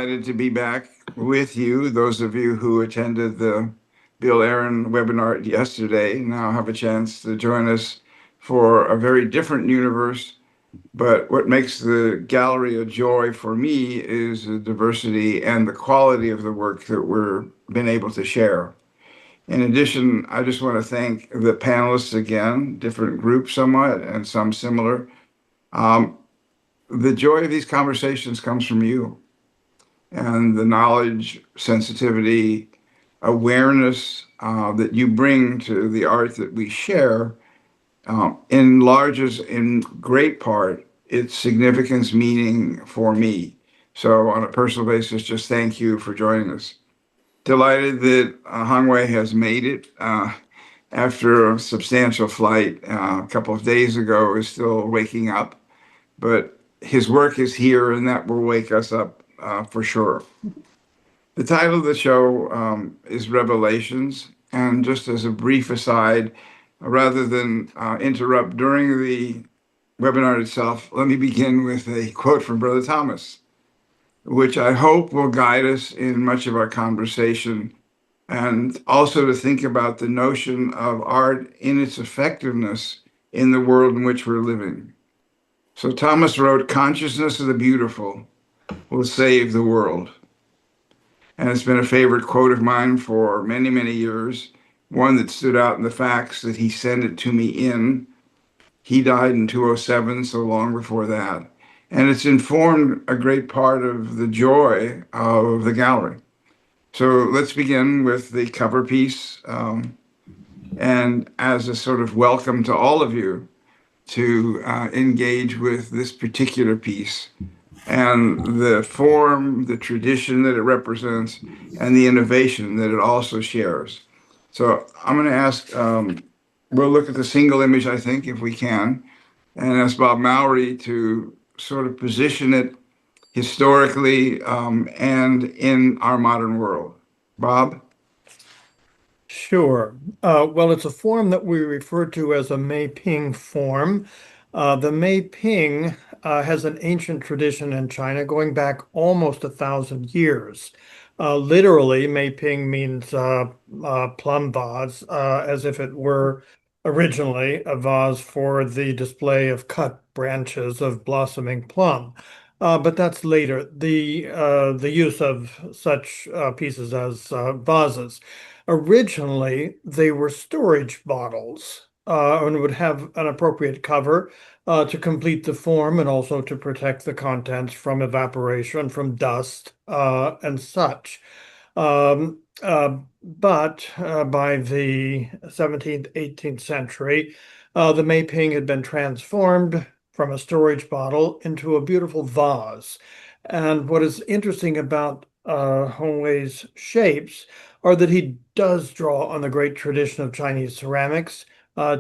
delighted to be back with you. Those of you who attended the Bill Aaron webinar yesterday now have a chance to join us for a very different universe. But what makes the gallery a joy for me is the diversity and the quality of the work that we're been able to share. In addition, I just want to thank the panelists again, different groups somewhat and some similar. The joy of these conversations comes from you and the knowledge, sensitivity, awareness that you bring to the art that we share enlarges in great part its significance, meaning for me. So on a personal basis, just thank you for joining us. Delighted that Hongwei has made it after a substantial flight a couple of days ago, is still waking up, but his work is here and that will wake us up for sure. The title of the show is Revelations. And just as a brief aside, rather than interrupt during the webinar itself, let me begin with a quote from Brother Thomas, which I hope will guide us in much of our conversation, and also to think about the notion of art in its effectiveness in the world in which we're living. So Thomas wrote, "Consciousness of the beautiful will save the world." And it's been a favorite quote of mine for many, many years. One that stood out in the facts that he sent it to me in. He died in 2007, so long before that. And it's informed a great part of the joy of the gallery. So let's begin with the cover piece. And as a sort of welcome to all of you to engage with this particular piece and the form, the tradition that it represents, and the innovation that it also shares. So I'm going to ask, we'll look at the single image, I think, if we can, and ask Bob Mowry to sort of position it historically and in our modern world. Bob? Sure. Well, it's a form that we refer to as a Mei Ping form. The Mei Ping has an ancient tradition in China going back almost 1,000 years. Literally, Mei Ping means plum vase, as if it were originally a vase for the display of cut branches of blossoming plum. But that's later, the use of such pieces as vases. Originally, they were storage bottles and would have an appropriate cover to complete the form and also to protect the contents from evaporation, from dust, and such. But by the 17th, 18th century, the Mei Ping had been transformed from a storage bottle into a beautiful vase. And what is interesting about Hongwei's shapes are that he does draw on the great tradition of Chinese ceramics,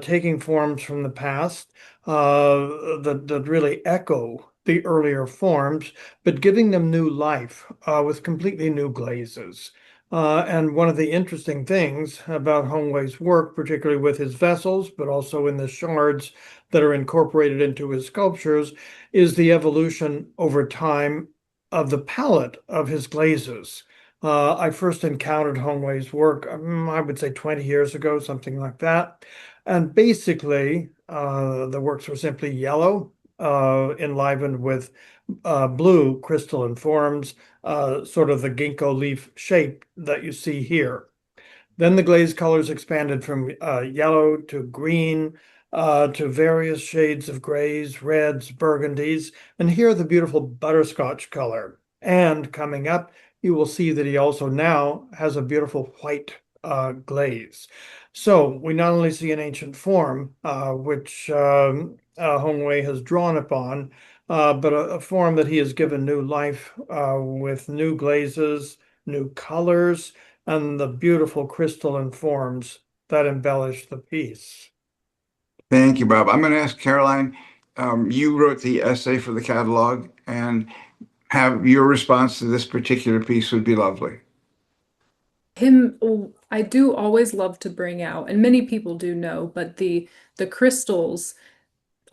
taking forms from the past that really echo the earlier forms, but giving them new life with completely new glazes. And one of the interesting things about Hongwei's work, particularly with his vessels, but also in the shards that are incorporated into his sculptures, is the evolution over time of the palette of his glazes. I first encountered Hongwei's work, I would say 20 years ago, something like that. And basically, the works were simply yellow, enlivened with blue crystalline forms, sort of the ginkgo leaf shape that you see here. Then the glaze colors expanded from yellow to green to various shades of grays, reds, burgundies, and here the beautiful butterscotch color. And coming up, you will see that he also now has a beautiful white glaze. So we not only see an ancient form, which Hongwei has drawn upon, but a form that he has given new life with new glazes, new colors, and the beautiful crystalline forms that embellish the piece. Thank you, Bob. I'm going to ask Caroline. You wrote the essay for the catalog, and have your response to this particular piece would be lovely. I do always love to bring out, and many people do know, but the crystals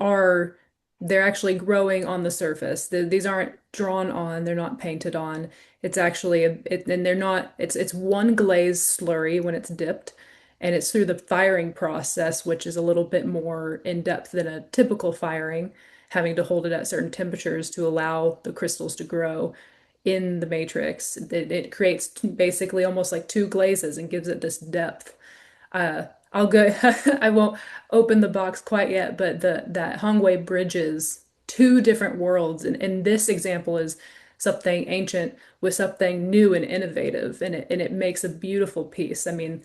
are they're actually growing on the surface. These aren't drawn on, they're not painted on. It's actually and they're not, it's one glaze slurry when it's dipped, and it's through the firing process, which is a little bit more in depth than a typical firing, having to hold it at certain temperatures to allow the crystals to grow in the matrix. It creates basically almost like two glazes and gives it this depth. I'll go, I won't open the box quite yet, but that Hongwei bridges two different worlds. And this example is something ancient with something new and innovative, and it makes a beautiful piece. I mean,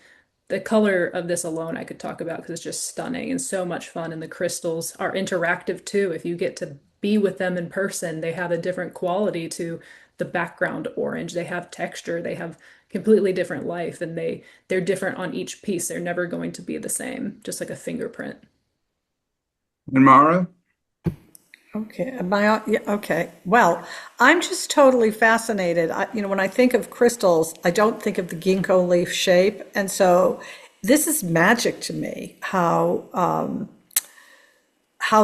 the color of this alone I could talk about because it's just stunning and so much fun. And the crystals are interactive too. If you get to be with them in person, they have a different quality to the background orange. They have texture, they have completely different life, and they're different on each piece. They're never going to be the same, just like a fingerprint. And Mara? Okay, yeah, okay. Well, I'm just totally fascinated. When I think of crystals, I don't think of the ginkgo leaf shape, and so this is magic to me. How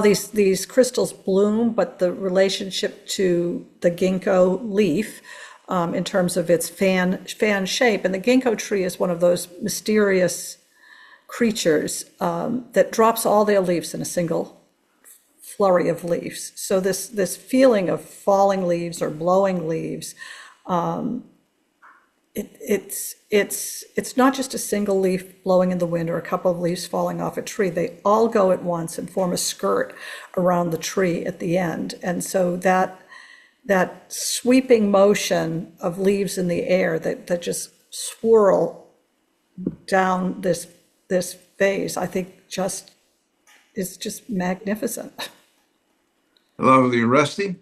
these crystals bloom, but the relationship to the ginkgo leaf in terms of its fan shape, and the ginkgo tree is one of those mysterious creatures that drops all their leaves in a single flurry of leaves. So this feeling of falling leaves or blowing leaves, it's not just a single leaf blowing in the wind or a couple of leaves falling off a tree. They all go at once and form a skirt around the tree at the end. And so that sweeping motion of leaves in the air that just swirl down this phase, I think is just magnificent. Lovely. Rusty?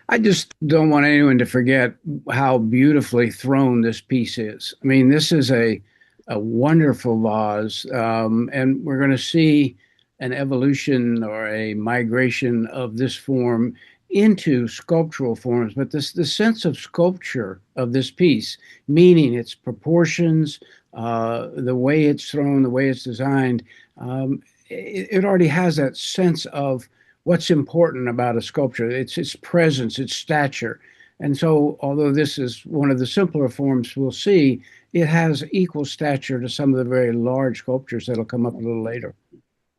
I just don't want anyone to forget how beautifully thrown this piece is. I mean, this is a wonderful vase, and we're going to see an evolution or a migration of this form into sculptural forms. But the sense of sculpture of this piece, meaning its proportions, the way it's thrown, the way it's designed, it already has that sense of what's important about a sculpture. It's its presence, its stature. And so, although this is one of the simpler forms we'll see, it has equal stature to some of the very large sculptures that'll come up a little later.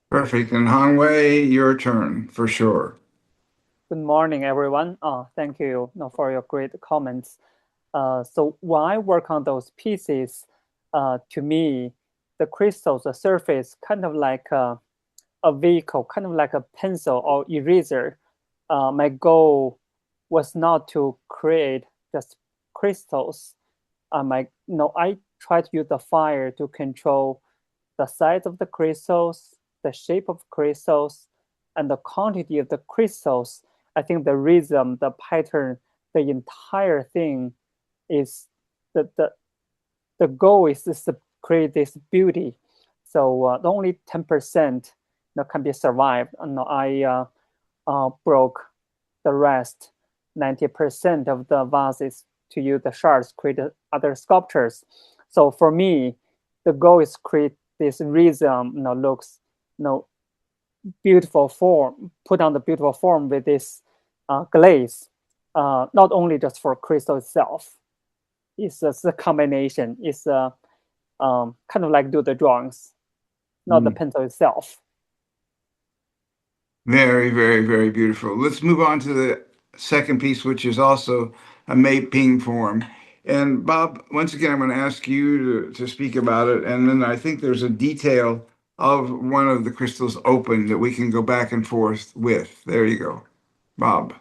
Perfect. And Hongwei, your turn for sure. Good morning, everyone. Thank you, for your great comments. So when I work on those pieces, to me, the crystals, the surface, kind of like a vehicle, kind of like a pencil or eraser. My goal was not to create just crystals. I try to use the fire to control the size of the crystals, the shape of crystals, and the quantity of the crystals. I think the rhythm, the pattern, the entire thing is the goal is to create this beauty. So only 10% can be survived. And I broke the rest, 90% of the vases, to use the shards, create other sculptures. So for me, the goal is create this rhythm, looks, beautiful form, put on the beautiful form with this glaze, not only just for crystal itself. It's a combination. It's kind of like do the drawings, not the pencil itself. Very, very, very beautiful. Let's move on to the second piece, which is also a Mei-Ping form. And Bob, once again, I'm going to ask you to speak about it. And then I think there's a detail of one of the crystals open that we can go back and forth with. There you go. Bob.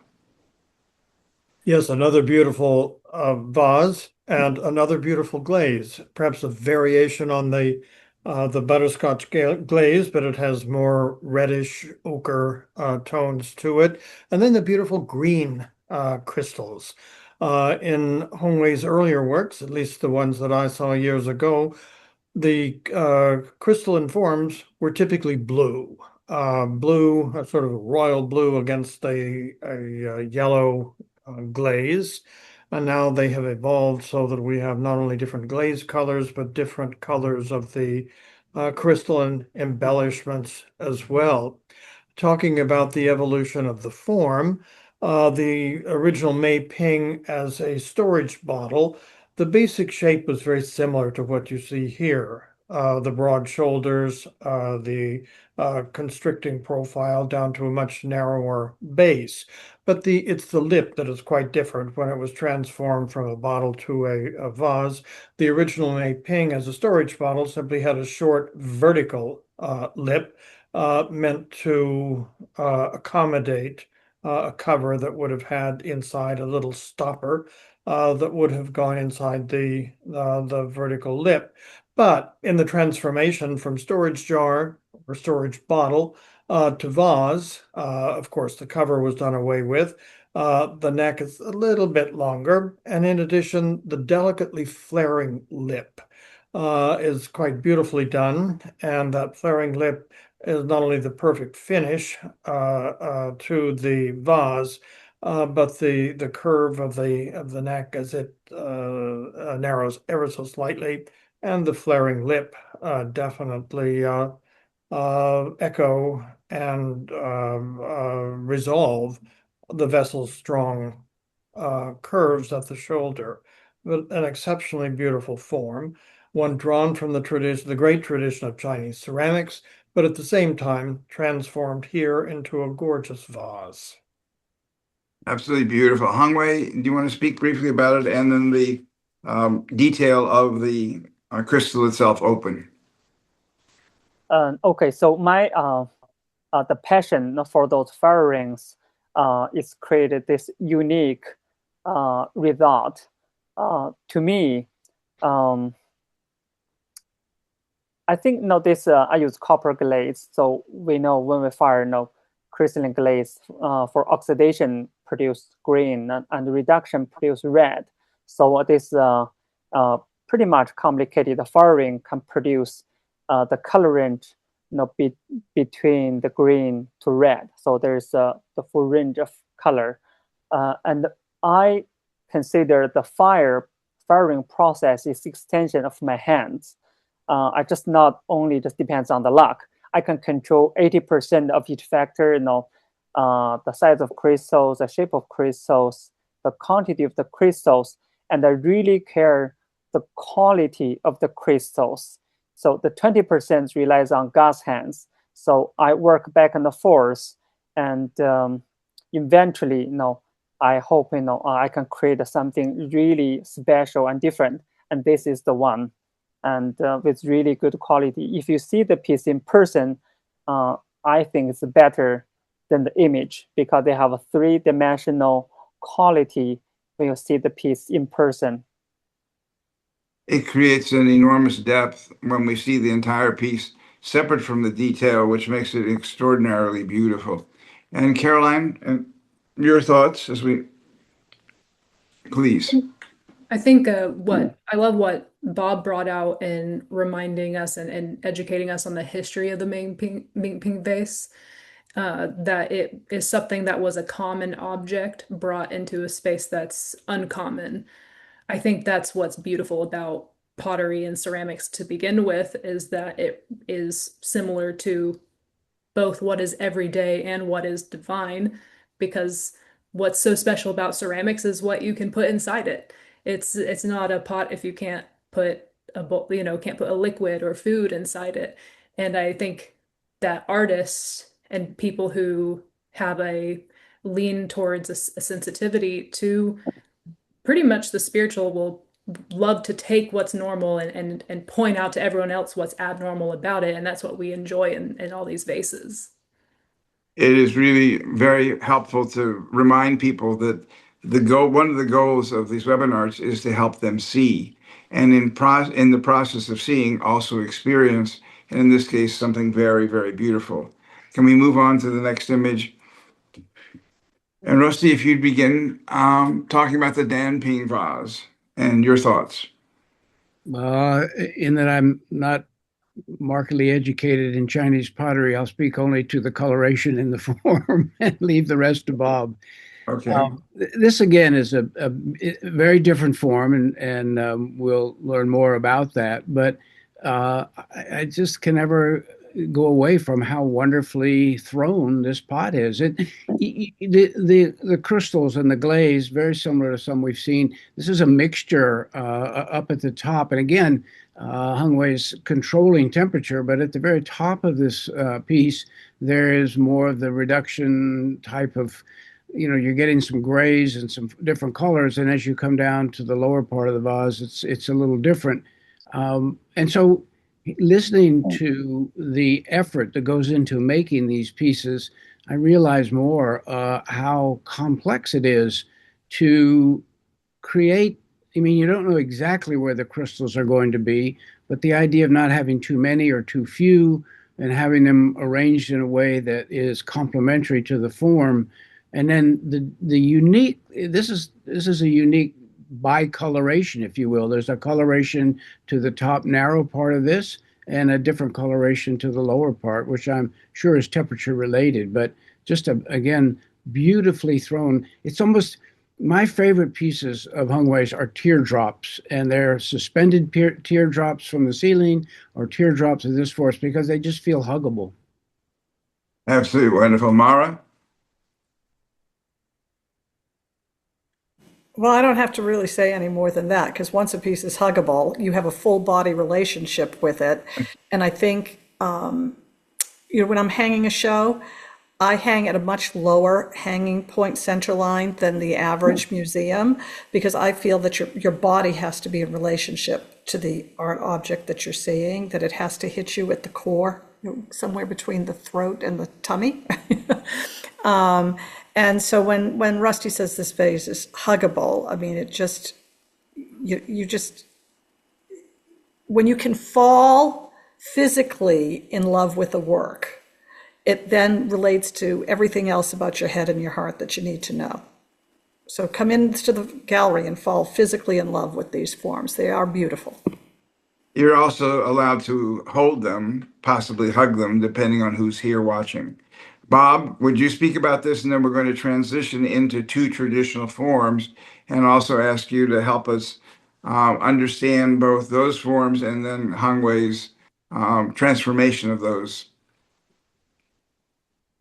Yes, another beautiful vase and another beautiful glaze, perhaps a variation on the butterscotch glaze, but it has more reddish ochre tones to it. And then the beautiful green crystals. In Hongwei's earlier works, at least the ones that I saw years ago, the crystalline forms were typically blue. Blue, a sort of royal blue against a yellow glaze. And now they have evolved so that we have not only different glaze colors, but different colors of the crystalline embellishments as well. talking about the evolution of the form, the original Mei Ping as a storage bottle, the basic shape was very similar to what you see here. The broad shoulders, the constricting profile down to a much narrower base. But it's the lip that is quite different when it was transformed from a bottle to a vase. The original Mei Ping as a storage bottle simply had a short vertical lip meant to accommodate a cover that would have had inside a little stopper that would have gone inside the vertical lip. But in the transformation from storage jar or storage bottle to vase, of course, the cover was done away with. The neck is a little bit longer, and in addition, the delicately flaring lip is quite beautifully done, and that flaring lip is not only the perfect finish to the vase, but the curve of the neck as it narrows ever so slightly, and the flaring lip definitely echo and resolve the vessel's strong curves at the shoulder. But an exceptionally beautiful form, one drawn from the great tradition of Chinese ceramics, but at the same time transformed here into a gorgeous vase. Absolutely beautiful. Hongwei, do you want to speak briefly about it and then the detail of the crystal itself open? Okay, so my the passion for those fire rings is created this unique result. To me, I think this I use copper glaze, so we know when we fire crystalline glaze for oxidation produce green and reduction produce red. So this pretty much complicated. The fire ring can produce the color range between the green to red. So there's the full range of color, and I consider the firing process is extension of my hands. I just not only just depends on the luck. I can control 80% of each factor, the size of crystals, the shape of crystals, the quantity of the crystals, and I really care the quality of the crystals. So the 20% relies on God's hands. So I work back and forth, and eventually, I hope I can create something really special and different. And this is the one, and with really good quality. If you see the piece in person, I think it's better than the image because they have a three-dimensional quality when you see the piece in person. It creates an enormous depth when we see the entire piece separate from the detail, which makes it extraordinarily beautiful. And Caroline, your thoughts as we, please. I think I love what Bob brought out in reminding us and educating us on the history of the Ming Ping vase. That it is something that was a common object brought into a space that's uncommon. I think that's what's beautiful about pottery and ceramics to begin with, is that it is similar to both what is everyday and what is divine, because what's so special about ceramics is what you can put inside it. It's not a pot if you can't put can't put a liquid or food inside it. And I think that artists and people who have a lean towards a sensitivity to pretty much the spiritual will love to take what's normal and point out to everyone else what's abnormal about it. And that's what we enjoy in all these vases. It is really very helpful to remind people that one of the goals of these webinars is to help them see, and in the process of seeing, also experience, and in this case, something very, very beautiful. Can we move on to the next image? And Rusty, if you'd begin talking about the Dan Ping vase and your thoughts. In that I'm not markedly educated in Chinese pottery, I'll speak only to the coloration in the form and leave the rest to Bob. Okay. This again is a very different form, and we'll learn more about that. But I just can never go away from how wonderfully thrown this pot is. The crystals and the glaze, very similar to some we've seen. This is a mixture up at the top. And again, Hongwei is controlling temperature, but at the very top of this piece, there is more of the reduction type of, you're getting some grays and some different colors. And as you come down to the lower part of the vase, it's a little different. And so listening to the effort that goes into making these pieces, I realize more how complex it is to create. I mean, you don't know exactly where the crystals are going to be, but the idea of not having too many or too few and having them arranged in a way that is complementary to the form. And then the unique, this is a unique bicoloration, if you will. There's a coloration to the top narrow part of this and a different coloration to the lower part, which I'm sure is temperature related, but just again, beautifully thrown. It's almost my favorite pieces of Hongwei's are teardrops, and they're suspended teardrops from the ceiling or teardrops of this forest because they just feel huggable. Absolutely wonderful. Mara? Well, I don't have to really say any more than that because once a piece is huggable, you have a full body relationship with it. And I think, when I'm hanging a show, I hang at a much lower hanging point center line than the average museum because I feel that your body has to be in relationship to the art object that you're seeing, that it has to hit you at the core, somewhere between the throat and the tummy. And so when Rusty says this vase is huggable, I mean, it just, you just, when you can fall physically in love with a work, it then relates to everything else about your head and your heart that you need to know. So come into the gallery and fall physically in love with these forms. They are beautiful. You're also allowed to hold them, possibly hug them, depending on who's here watching. Bob, would you speak about this? And then we're going to transition into two traditional forms and also ask you to help us understand both those forms and then Hongwei's transformation of those.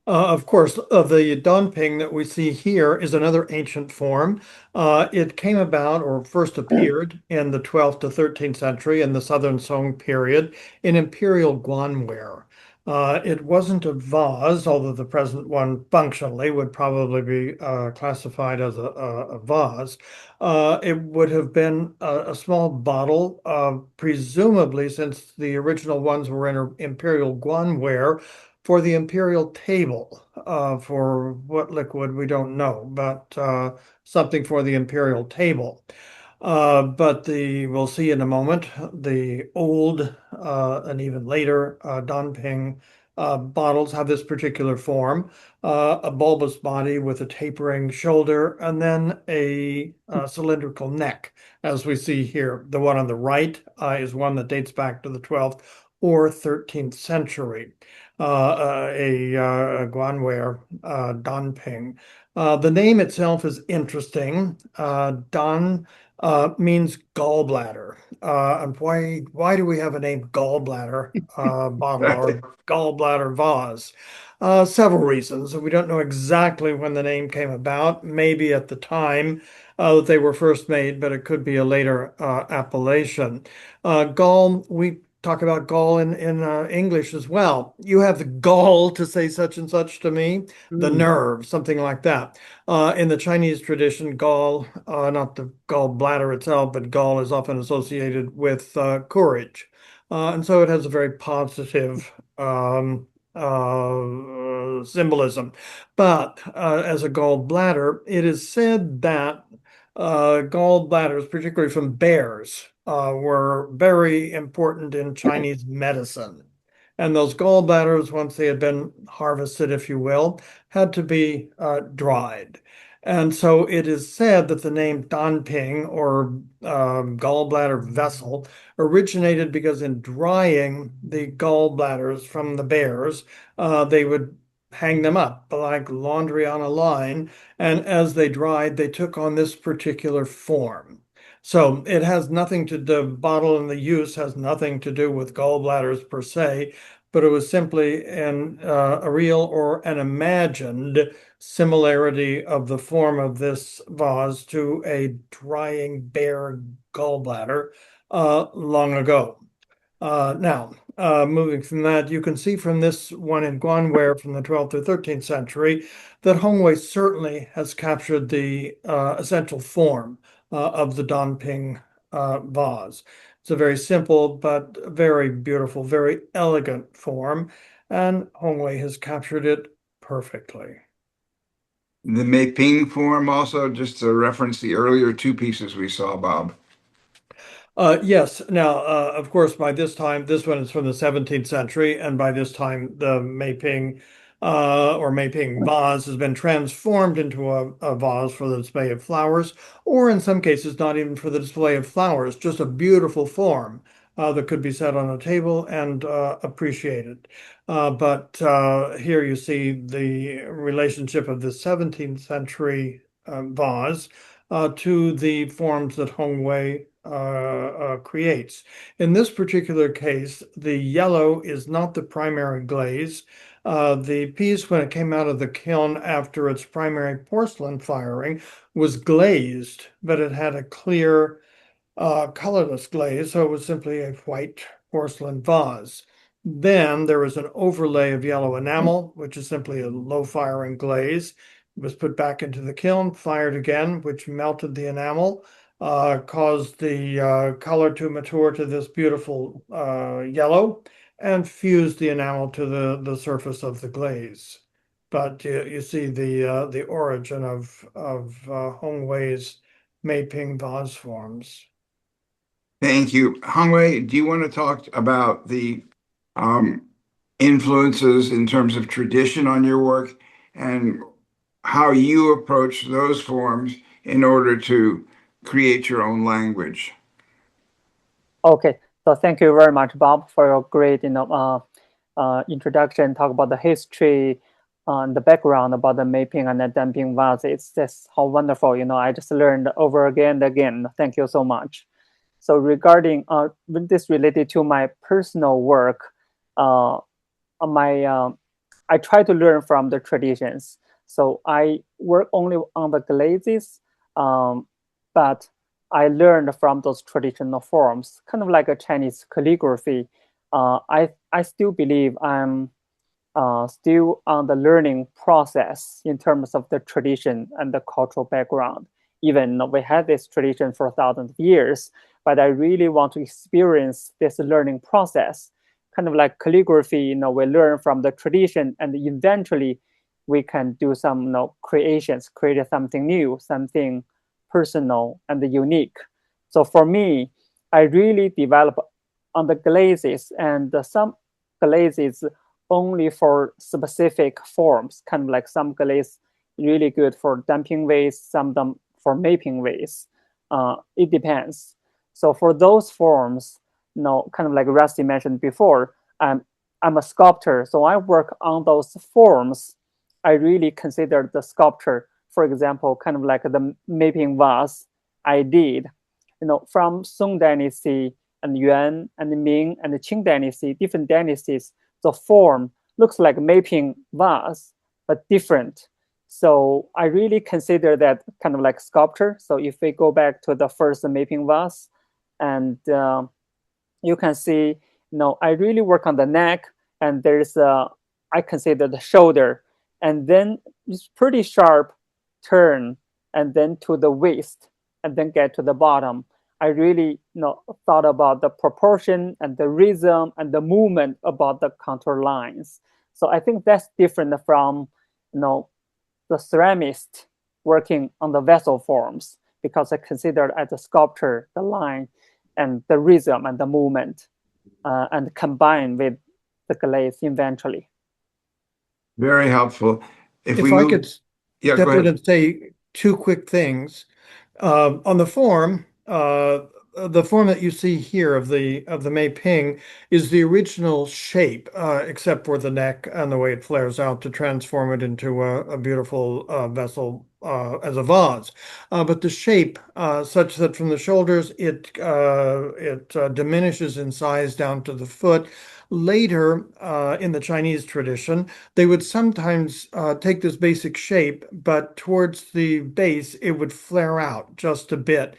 Of course, the Donping that we see here is another ancient form. It came about or first appeared in the 12th to 13th century in the Southern Song period in imperial guanware. It wasn't a vase, although the present one functionally would probably be classified as a vase. It would have been a small bottle, presumably since the original ones were in imperial guanware, for the imperial table. For what liquid, we don't know, but something for the imperial table. But we'll see in a moment, the old and even later Donping bottles have this particular form, a bulbous body with a tapering shoulder and then a cylindrical neck, as we see here. The one on the right is one that dates back to the 12th or 13th century. A guanware Donping. The name itself is interesting. Don means gallbladder. And why do we have a name gallbladder bottle or gallbladder vase? Several reasons. We don't know exactly when the name came about, maybe at the time that they were first made, but it could be a later appellation. Gall, we talk about gall in English as well. You have the gall to say such and such to me, the nerve, something like that. In the Chinese tradition, gall, not the gallbladder itself, but gall is often associated with courage. And so it has a very positive symbolism. But as a gallbladder, it is said that gallbladders, particularly from bears, were very important in Chinese medicine. And those gallbladders, once they had been harvested, if you will, had to be dried. And so it is said that the name Donping or gallbladder vessel originated because in drying the gallbladders from the bears, they would hang them up like laundry on a line. And as they dried, they took on this particular form. So it has nothing to do, bottle and the use has nothing to do with gallbladders per se, but it was simply a real or an imagined similarity of the form of this vase to a drying bare gallbladder long ago. Now, moving from that, you can see from this one in Guanware from the 12th or 13th century that Hongwei certainly has captured the essential form of the Donping vase. It's a very simple but very beautiful, very elegant form, and Hongwei has captured it perfectly. The Meiping form also, just to reference the earlier two pieces we saw, Bob. Yes. Now, of course, by this time, this one is from the 17th century, and by this time, the Meiping or Meiping vase has been transformed into a vase for the display of flowers, or in some cases, not even for the display of flowers, just a beautiful form that could be set on a table and appreciated. But here you see the relationship of the 17th century vase to the forms that Hongwei creates. In this particular case, the yellow is not the primary glaze. The piece, when it came out of the kiln after its primary porcelain firing, was glazed, but it had a clear, colorless glaze, so it was simply a white porcelain vase. Then there was an overlay of yellow enamel, which is simply a low firing glaze. It was put back into the kiln, fired again, which melted the enamel, caused the color to mature to this beautiful yellow, and fused the enamel to the surface of the glaze. But you see the origin of Hongwei's Meiping vase forms. Thank you. Hongwei, do you want to talk about the influences in terms of tradition on your work and how you approach those forms in order to create your own language? Okay, so thank you very much, Bob, for your great, introduction. Talk about the history and the background about the Meiping and the Donping vase. It's just how wonderful. I just learned over again and again. Thank you so much. So regarding with this related to my personal work, I try to learn from the traditions. So I work only on the glazes, but I learned from those traditional forms, kind of like a Chinese calligraphy. I still believe I'm still on the learning process in terms of the tradition and the cultural background. Even we had this tradition for thousands of years, but I really want to experience this learning process. Kind of like calligraphy, we learn from the tradition, and eventually we can do some creations, create something new, something personal and unique. So for me, I really develop on the glazes, and some glazes only for specific forms, kind of like some glaze really good for Donping vase, some them for Meiping vase. It depends. So for those forms, kind of like Rusty mentioned before, I'm a sculptor, so I work on those forms. I really consider the sculpture, for example, kind of like the Meiping vase I did, from Song Dynasty and Yuan and Ming and the Qing Dynasty, different dynasties, the form looks like Meiping vase, but different. So I really consider that kind of like sculpture. So if we go back to the first Meiping vase, and you can see, I really work on the neck, and there's I consider the shoulder, and then it's pretty sharp turn, and then to the waist, and then get to the bottom. I really thought about the proportion and the rhythm and the movement about the contour lines. So I think that's different from the ceramist working on the vessel forms, because I consider as a sculptor the line and the rhythm and the movement, and combine with the glaze eventually. Very helpful. If I could Yeah, step go in ahead. and say two quick things. On the form that you see here of the Meiping is the original shape, except for the neck and the way it flares out to transform it into a beautiful vessel as a vase. But the shape, such that from the shoulders it diminishes in size down to the foot. Later, in the Chinese tradition, they would sometimes take this basic shape, but towards the base, it would flare out just a bit.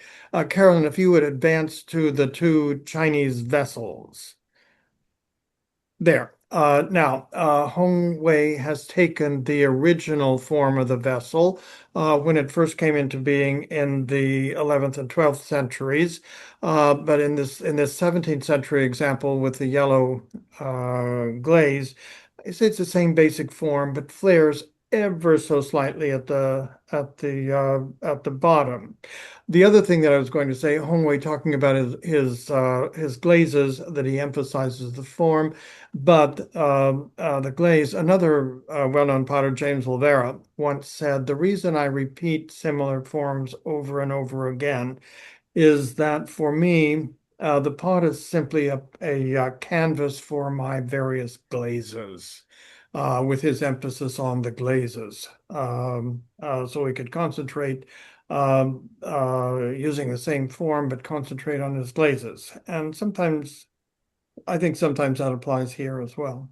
Carolyn, if you would advance to the two Chinese vessels. There. Now, Hongwei has taken the original form of the vessel when it first came into being in the 11th and 12th centuries. But in this 17th century example with the yellow glaze, it's the same basic form, but flares ever so slightly at the bottom. The other thing that I was going to say, Hongwei talking about his glazes, that he emphasizes the form. But the glaze, another well-known potter, James Olvera, once said, the reason I repeat similar forms over and over again is that for me, the pot is simply a canvas for my various glazes, with his emphasis on the glazes. So we could concentrate using the same form, but concentrate on his glazes. And I think sometimes that applies here as well.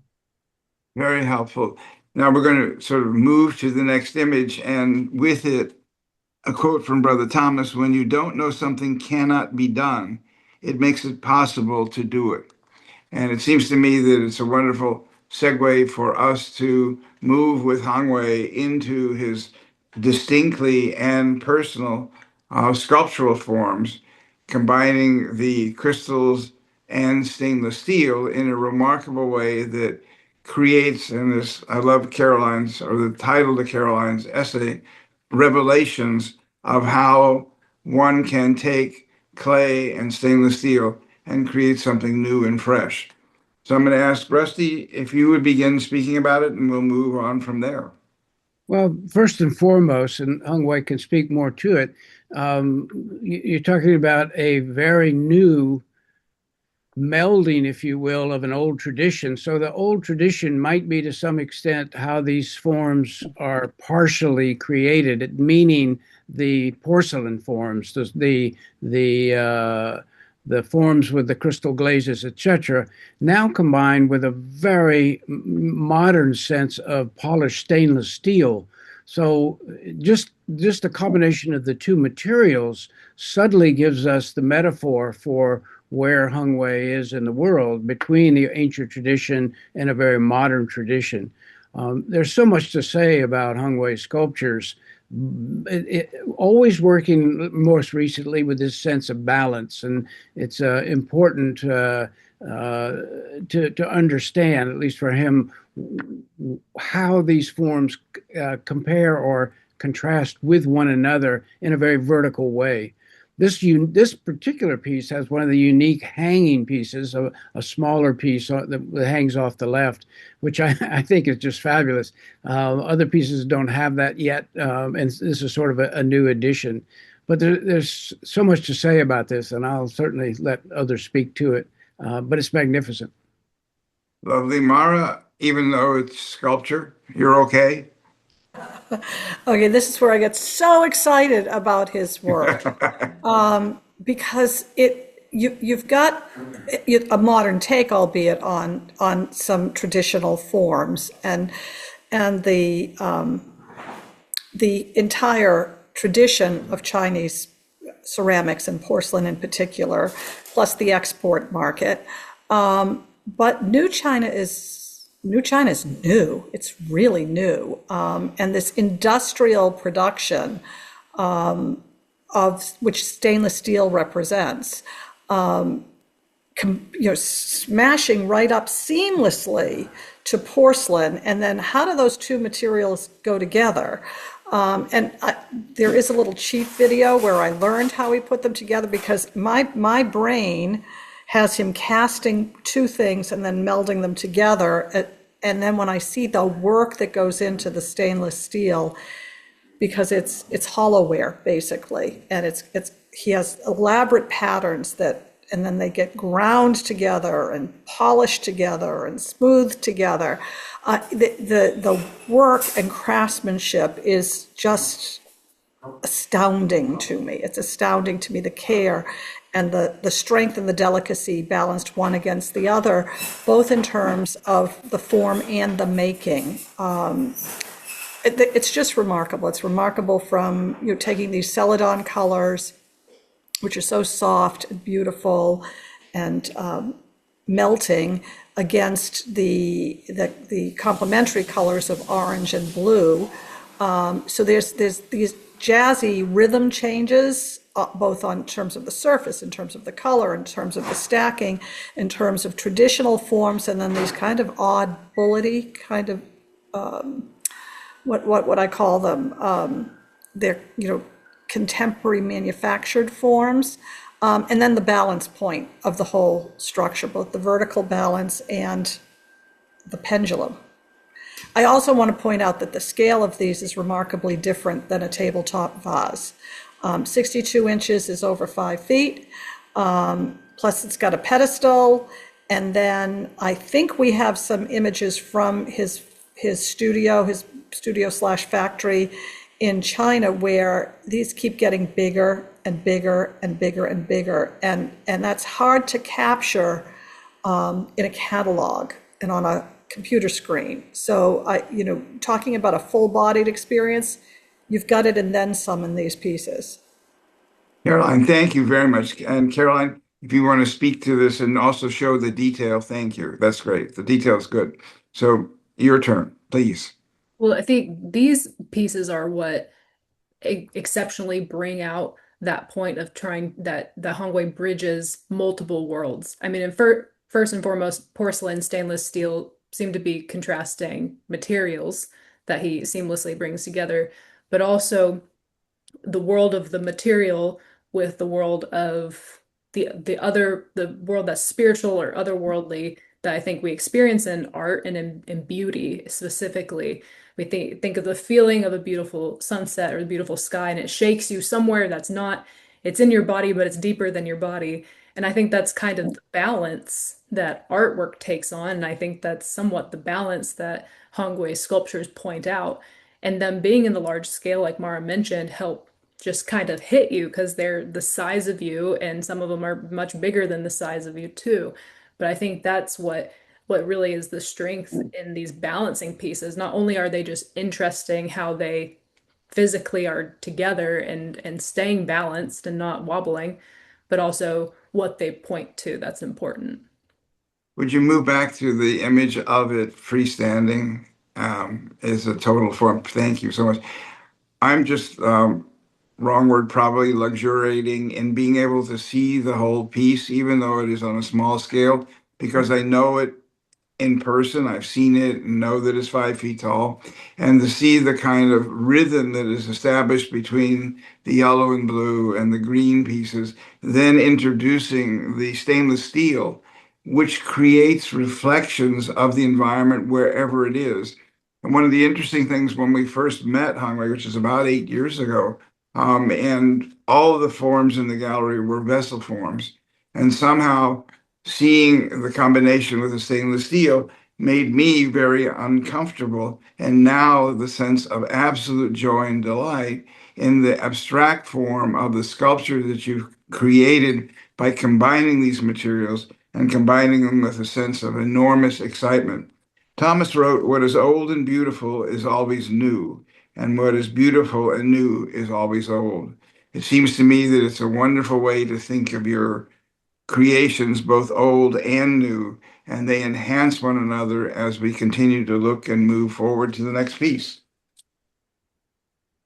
Very helpful. Now we're going to sort of move to the next image, and with it, a quote from Brother Thomas: when you don't know something cannot be done, it makes it possible to do it. And it seems to me that it's a wonderful segue for us to move with Hongwei into his distinctly and personal sculptural forms, combining the crystals and stainless steel in a remarkable way that creates, and this, I love Caroline's, or the title to Caroline's essay, Revelations of how one can take clay and stainless steel and create something new and fresh. So I'm going to ask Rusty if you would begin speaking about it, and we'll move on from there. Well, first and foremost, and Hongwei can speak more to it, you're talking about a very new melding, if you will, of an old tradition. So the old tradition might be to some extent how these forms are partially created, meaning the porcelain forms, the forms with the crystal glazes, etc., now combined with a very modern sense of polished stainless steel. So just the combination of the two materials suddenly gives us the metaphor for where Hongwei is in the world between the ancient tradition and a very modern tradition. There's so much to say about Hongwei sculptures. Always working most recently with this sense of balance, and it's important to understand, at least for him, how these forms compare or contrast with one another in a very vertical way. This particular piece has one of the unique hanging pieces, a smaller piece that hangs off the left, which I think is just fabulous. Other pieces don't have that yet, and this is sort of a new addition. But there's so much to say about this, and I'll certainly let others speak to it. But it's magnificent. Lovely. Mara, even though it's sculpture, you're okay? Okay, this is where I get so excited about his work, because you've got a modern take, albeit on some traditional forms, and the entire tradition of Chinese ceramics and porcelain in particular, plus the export market. But New China is new. It's really new. And this industrial production of which stainless steel represents, smashing right up seamlessly to porcelain. And then how do those two materials go together? There is a little cheat video where I learned how he put them together, because my brain has him casting two things and then melding them together. And then when I see the work that goes into the stainless steel, because it's hollowware basically, and he has elaborate patterns and then they get ground together and polished together and smoothed together. The work and craftsmanship is just astounding to me. It's astounding to me, the care and the strength and the delicacy balanced one against the other, both in terms of the form and the making. It's just remarkable. It's remarkable from taking these celadon colors, which are so soft and beautiful and melting, against the complementary colors of orange and blue. So there's these jazzy rhythm changes, both in terms of the surface, in terms of the color, in terms of the stacking, in terms of traditional forms, and then these kind of odd bullety kind of what I call them. They're contemporary manufactured forms. And then the balance point of the whole structure, both the vertical balance and the pendulum. I also want to point out that the scale of these is remarkably different than a tabletop vase. 62 inches is over 5 feet, plus it's got a pedestal, and then I think we have some images from his studio / factory in China, where these keep getting bigger and bigger and bigger and bigger, and that's hard to capture in a catalog and on a computer screen. So talking about a full-bodied experience, you've got it and then some in these pieces. Caroline, thank you very much. And Caroline, if you want to speak to this and also show the detail, thank you. That's great. The detail is good. So your turn, please. Well, I think these pieces are what exceptionally bring out that point of trying that Hongwei bridges multiple worlds. I mean, first and foremost, porcelain, stainless steel seem to be contrasting materials that he seamlessly brings together, but also the world of the material with the world of the world that's spiritual or otherworldly that I think we experience in art and in beauty specifically. We think of the feeling of a beautiful sunset or the beautiful sky, and it shakes you somewhere that's not, it's in your body, but it's deeper than your body. And I think that's kind of the balance that artwork takes on. And I think that's somewhat the balance that Hongwei sculptures point out. And them being in the large scale, like Mara mentioned, help just kind of hit you because they're the size of you, and some of them are much bigger than the size of you too. But I think that's what really is the strength in these balancing pieces. Not only are they just interesting how they physically are together and staying balanced and not wobbling, but also what they point to that's important. Would you move back to the image of it freestanding as a total form? Thank you so much. I'm just, wrong word, probably luxuriating in being able to see the whole piece, even though it is on a small scale, because I know it in person. I've seen it and know that it's 5 feet tall, and to see the kind of rhythm that is established between the yellow and blue and the green pieces, then introducing the stainless steel, which creates reflections of the environment wherever it is. And one of the interesting things when we first met Hongwei, which is about 8 years ago, and all of the forms in the gallery were vessel forms, and somehow seeing the combination with the stainless steel made me very uncomfortable. And now the sense of absolute joy and delight in the abstract form of the sculpture that you've created by combining these materials and combining them with a sense of enormous excitement. Thomas wrote, "What is old and beautiful is always new, and what is beautiful and new is always old." It seems to me that it's a wonderful way to think of your creations, both old and new, and they enhance one another as we continue to look and move forward to the next piece.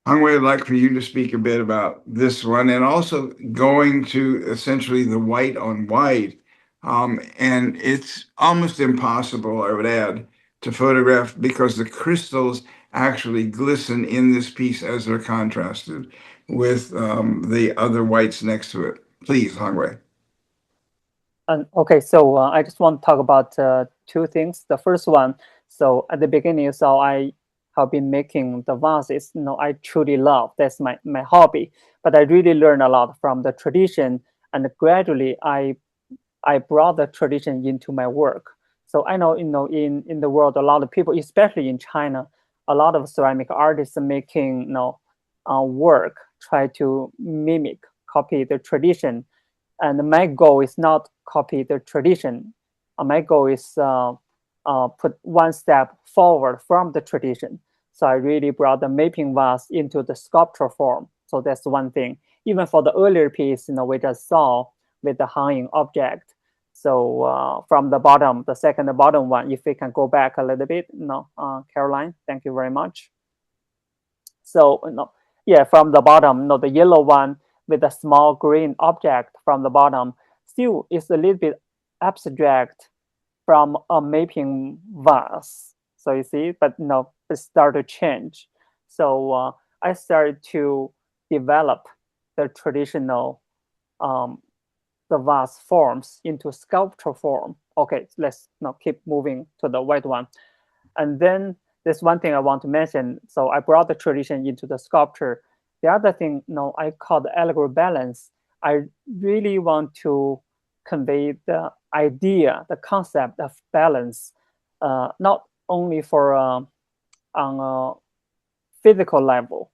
Hongwei, I'd like for you to speak a bit about this one, and also going to essentially the white on white. And it's almost impossible, I would add, to photograph because the crystals actually glisten in this piece as they're contrasted with the other whites next to it. Please, Hongwei. Okay, so I just want to talk about two things. The first one, so at the beginning, so I have been making the vases. I truly love. That's my hobby. But I really learned a lot from the tradition, and gradually I brought the tradition into my work. So I know, in the world, a lot of people, especially in China, a lot of ceramic artists are making work try to copy the tradition. And my goal is not copy the tradition. My goal is put one step forward from the tradition. So I really brought the mapping vase into the sculpture form. So that's one thing. Even for the earlier piece, we just saw with the hanging object. So from the bottom, the second bottom one, if we can go back a little bit, Caroline, thank you very much. So yeah, from the bottom, the yellow one with a small green object from the bottom still is a little bit abstract from a mapping vase. So you see, but it started to change. So I started to develop the traditional the vase forms into sculpture form. Okay, let's now keep moving to the white one. And then there's one thing I want to mention. So I brought the tradition into the sculpture. The other thing, I call the allegory balance. I really want to convey the idea, the concept of balance, not only for on a physical level.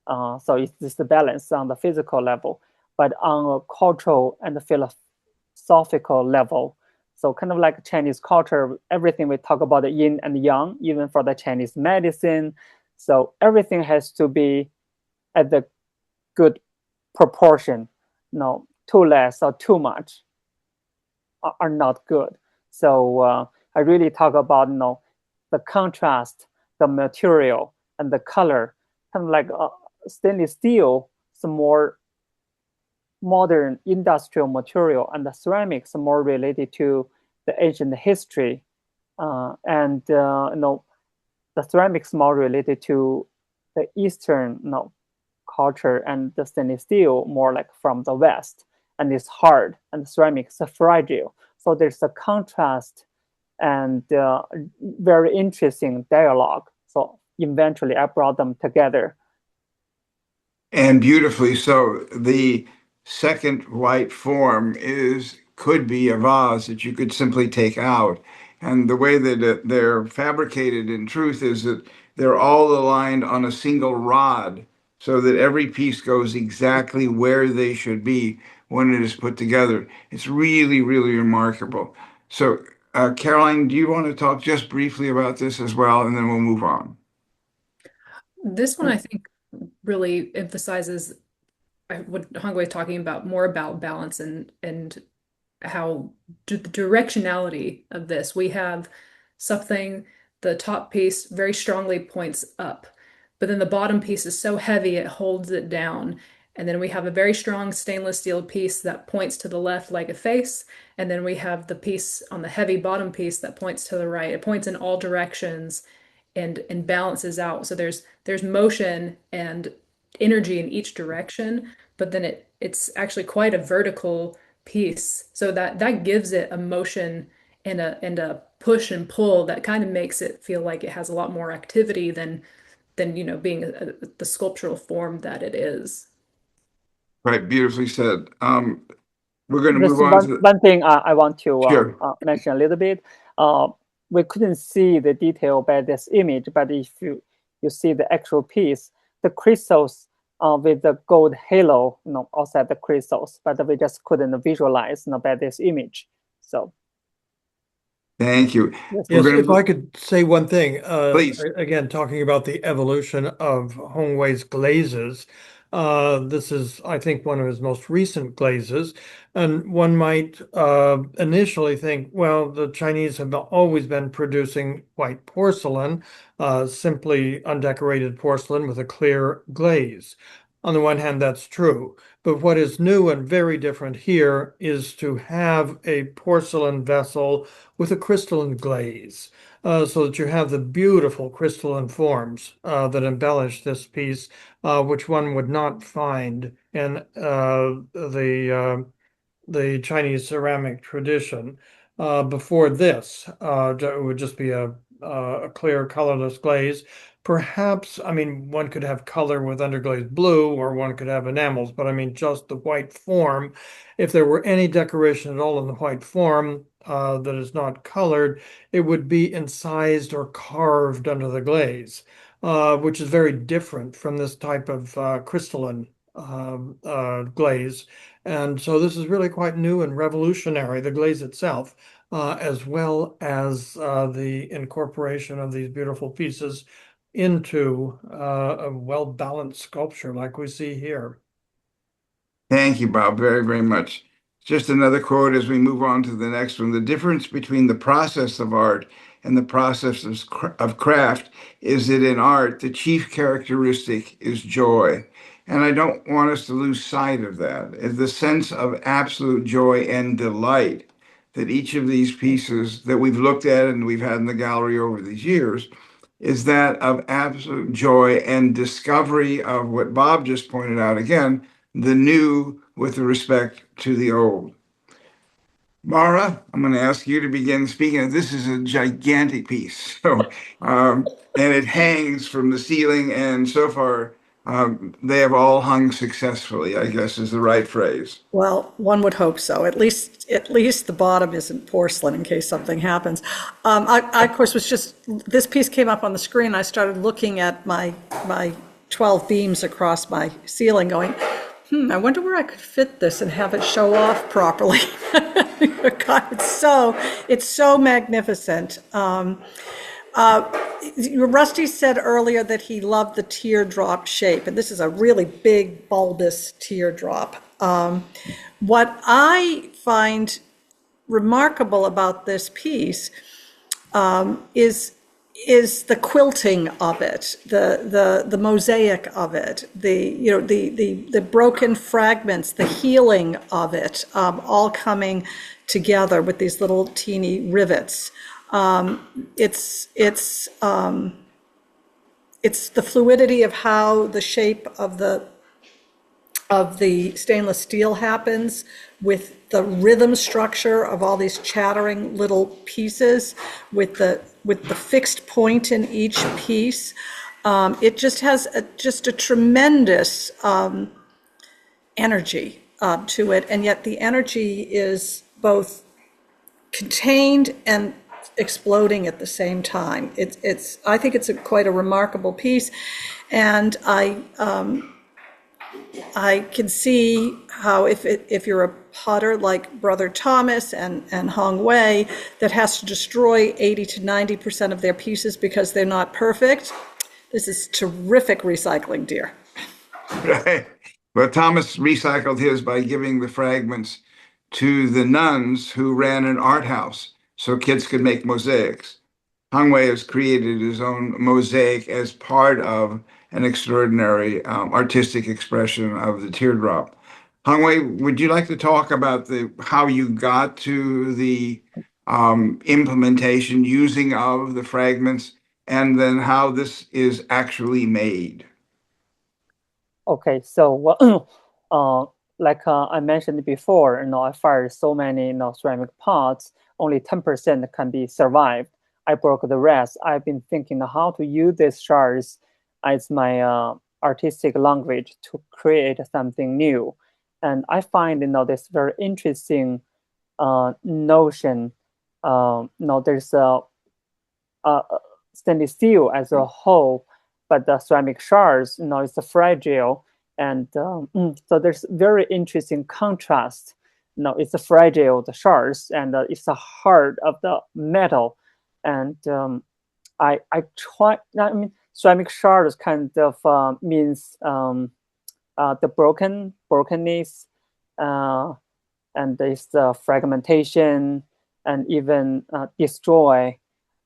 So it's just the balance on the physical level, but on a cultural and philosophical level. So kind of like Chinese culture, everything we talk about the yin and yang, even for the Chinese medicine. So everything has to be at the good proportion. Too less or too much are not good. So I really talk about the contrast, the material, and the color. Kind of like stainless steel, some more modern industrial material, and the ceramics are more related to the ancient history, and the ceramics more related to the Eastern culture, and the stainless steel more like from the West, and it's hard, and the ceramics are fragile. So there's a contrast and very interesting dialogue. So eventually I brought them together. And beautifully so. The second white form could be a vase that you could simply take out. And the way that they're fabricated in truth is that they're all aligned on a single rod, so that every piece goes exactly where they should be when it is put together. It's really, really remarkable. So, Caroline, do you want to talk just briefly about this as well, and then we'll move on? This one, I think, really emphasizes what Hongwei talking about, more about balance and how the directionality of this. We have something, the top piece very strongly points up, but then the bottom piece is so heavy it holds it down. And then we have a very strong stainless steel piece that points to the left like a face. And then we have the piece on the heavy bottom piece that points to the right. It points in all directions and balances out. So there's motion and energy in each direction, but then it's actually quite a vertical piece. So that gives it a motion and a push and pull that kind of makes it feel like it has a lot more activity than being the sculptural form that it is. Right, beautifully said. We're going to Just move on to one thing I want to Sure. mention a little bit. We couldn't see the detail by this image, but if you see the actual piece, the crystals with the gold halo, outside the crystals, but we just couldn't visualize by this image. So Thank you. Yes, We're if gonna I could say one thing, Please. again, talking about the evolution of Hongwei's glazes, this is, I think, one of his most recent glazes, and one might initially think, well, the Chinese have always been producing white porcelain, simply undecorated porcelain with a clear glaze. On the one hand, that's true, but what is new and very different here is to have a porcelain vessel with a crystalline glaze, so that you have the beautiful crystalline forms that embellish this piece, which one would not find in the Chinese ceramic tradition. Before this, it would just be a clear colorless glaze. Perhaps, I mean, one could have color with underglazed blue, or one could have enamels, but I mean, just the white form. If there were any decoration at all in the white form that is not colored, it would be incised or carved under the glaze, which is very different from this type of crystalline glaze. And so this is really quite new and revolutionary, the glaze itself, as well as the incorporation of these beautiful pieces into a well-balanced sculpture like we see here. Thank you, Bob, very, very much. Just another quote as we move on to the next one. The difference between the process of art and the process of craft is that in art, the chief characteristic is joy. And I don't want us to lose sight of that. The sense of absolute joy and delight that each of these pieces that we've looked at and we've had in the gallery over these years is that of absolute joy and discovery of what Bob just pointed out again, the new with respect to the old. Mara, I'm going to ask you to begin speaking. This is a gigantic piece, and it hangs from the ceiling, and so far they have all hung successfully, I guess is the right phrase. Well, one would hope so. At least the bottom isn't porcelain in case something happens. I of course was just, this piece came up on the screen. I started looking at my 12 beams across my ceiling going, I wonder where I could fit this and have it show off properly. God, it's so magnificent. Rusty said earlier that he loved the teardrop shape, and this is a really big bulbous teardrop. What I find remarkable about this piece is the quilting of it, the mosaic of it, the broken fragments, the healing of it, all coming together with these little teeny rivets. It's the fluidity of how the shape of the stainless steel happens with the rhythm structure of all these chattering little pieces with the fixed point in each piece. It just has just a tremendous energy to it, and yet the energy is both contained and exploding at the same time. I think it's quite a remarkable piece, and I can see how if you're a potter like Brother Thomas and Hongwei that has to destroy 80 to 90% of their pieces because they're not perfect, this is terrific recycling, dear. Right. Well, Thomas recycled his by giving the fragments to the nuns who ran an art house so kids could make mosaics. Hongwei has created his own mosaic as part of an extraordinary artistic expression of the teardrop. Hongwei, would you like to talk about how you got to the implementation using of the fragments and then how this is actually made? Okay, so like I mentioned before, I fired so many ceramic pots, only 10% can be survived. I broke the rest. I've been thinking how to use these shards as my artistic language to create something new. And I find this very interesting notion. There's a stainless steel as a whole, but the ceramic shards, it's fragile, and so there's very interesting contrast. It's a fragile, the shards, and it's the heart of the metal. And I try. I mean, ceramic shards kind of means the brokenness, and there's the fragmentation, and even destroy.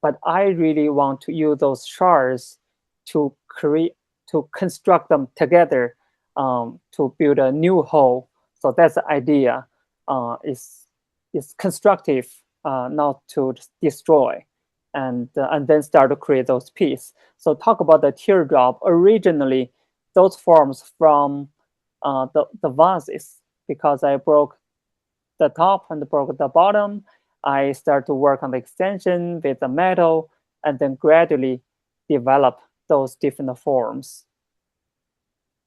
But I really want to use those shards to construct them together to build a new whole. So that's the idea. It's constructive, not to destroy, and then start to create those pieces. So talk about the teardrop. Originally, those forms from the vases, because I broke the top and broke the bottom. I start to work on the extension with the metal, and then gradually develop those different forms.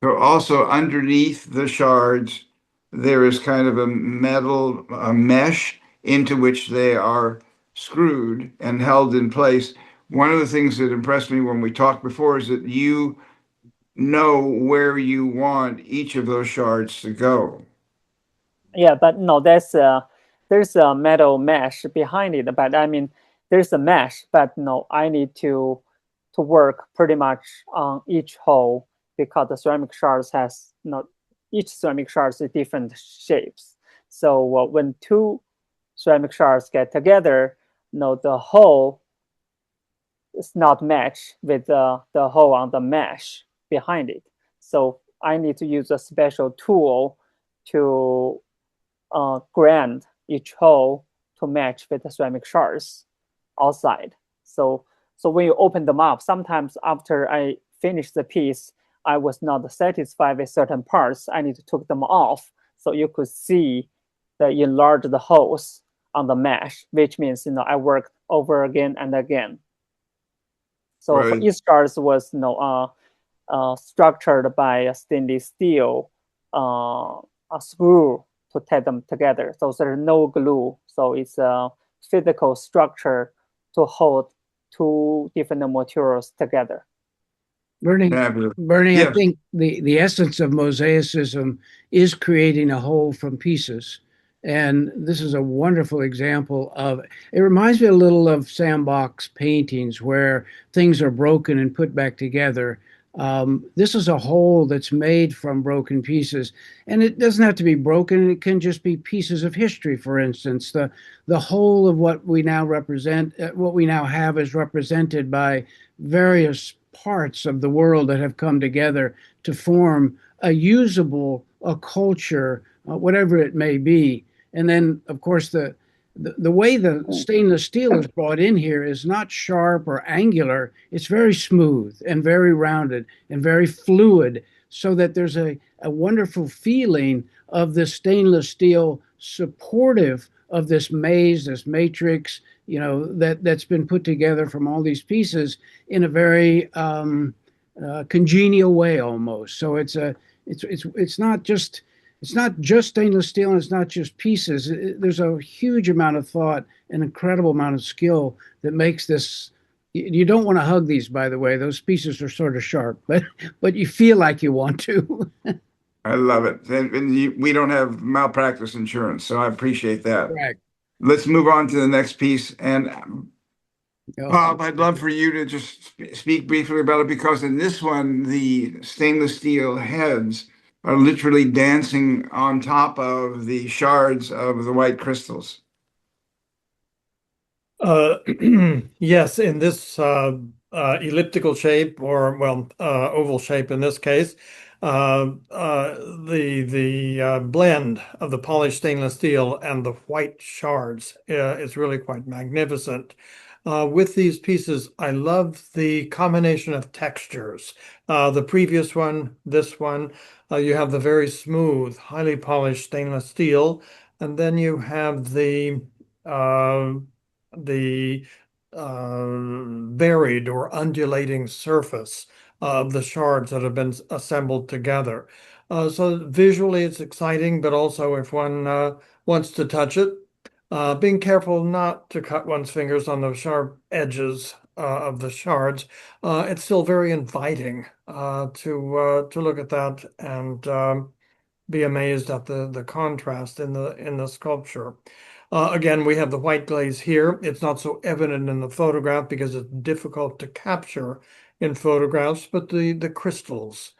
So also underneath the shards, there is kind of a metal mesh into which they are screwed and held in place. One of the things that impressed me when we talked before is that you know where you want each of those shards to go. Yeah, but no, there's a metal mesh behind it. But I mean, there's a mesh, but no, I need to work pretty much on each hole because the ceramic shards has each ceramic shards is different shapes. So when two ceramic shards get together, the hole is not matched with the hole on the mesh behind it. So I need to use a special tool to grind each hole to match with the ceramic shards outside. So when you open them up, sometimes after I finish the piece, I was not satisfied with certain parts. I need to take them off so you could see the enlarged holes on the mesh, which means I worked over again and again. So for Right. each shards was structured by a stainless steel a screw to tie them together. So there's no glue. So it's a physical structure to hold two different materials together. Bernie, Fabulous. Bernie, I Yes. think the essence of mosaicism is creating a whole from pieces. And this is a wonderful example of it. Reminds me a little of sandbox paintings where things are broken and put back together. This is a whole that's made from broken pieces, and it doesn't have to be broken. It can just be pieces of history. For instance, the whole of what we now represent, what we now have, is represented by various parts of the world that have come together to form a usable, a culture, whatever it may be. And then, of course, the way the stainless steel is brought in here is not sharp or angular. It's very smooth and very rounded and very fluid, so that there's a wonderful feeling of the stainless steel supportive of this maze, this matrix, that's been put together from all these pieces in a very congenial way almost. So it's not just stainless steel, and it's not just pieces. There's a huge amount of thought, an incredible amount of skill that makes this. You don't want to hug these, by the way. Those pieces are sort of sharp, but you feel like you want to. I love it. And we don't have malpractice insurance, so I appreciate that. Correct. Let's move on to the next piece. And Oh, Bob, I'd love for you to just speak briefly about it, because in this one, the stainless steel heads are literally dancing on top of the shards of the white crystals. Yes, in this elliptical shape, or oval shape in this case, the blend of the polished stainless steel and the white shards is really quite magnificent. With these pieces, I love the combination of textures. The previous one, this one, you have the very smooth, highly polished stainless steel, and then you have uh, the varied or undulating surface of the shards that have been assembled together. So visually it's exciting, but also if one wants to touch it, being careful not to cut one's fingers on the sharp edges of the shards, it's still very inviting to look at that and be amazed at the contrast in the sculpture. Again, we have the white glaze here. It's not so evident in the photograph because it's difficult to capture in photographs, but the crystals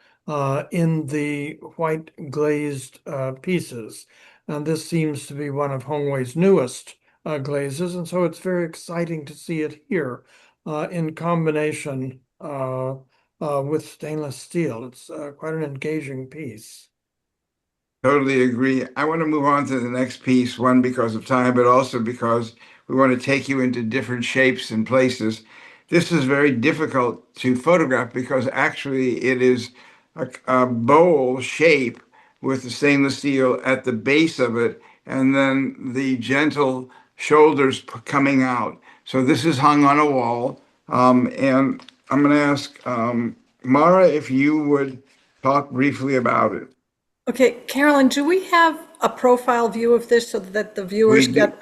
in the white glazed pieces. And this seems to be one of Hongwei's newest glazes, and so it's very exciting to see it here in combination with stainless steel. It's quite an engaging piece. Totally agree. I want to move on to the next piece, one, because of time, but also because we want to take you into different shapes and places. This is very difficult to photograph because actually it is a bowl shape with the stainless steel at the base of it, and then the gentle shoulders coming out. So this is hung on a wall. And I'm going to ask Mara if you would talk briefly about it. Okay, Carolyn, do we have a profile view of this so that the viewers We do. get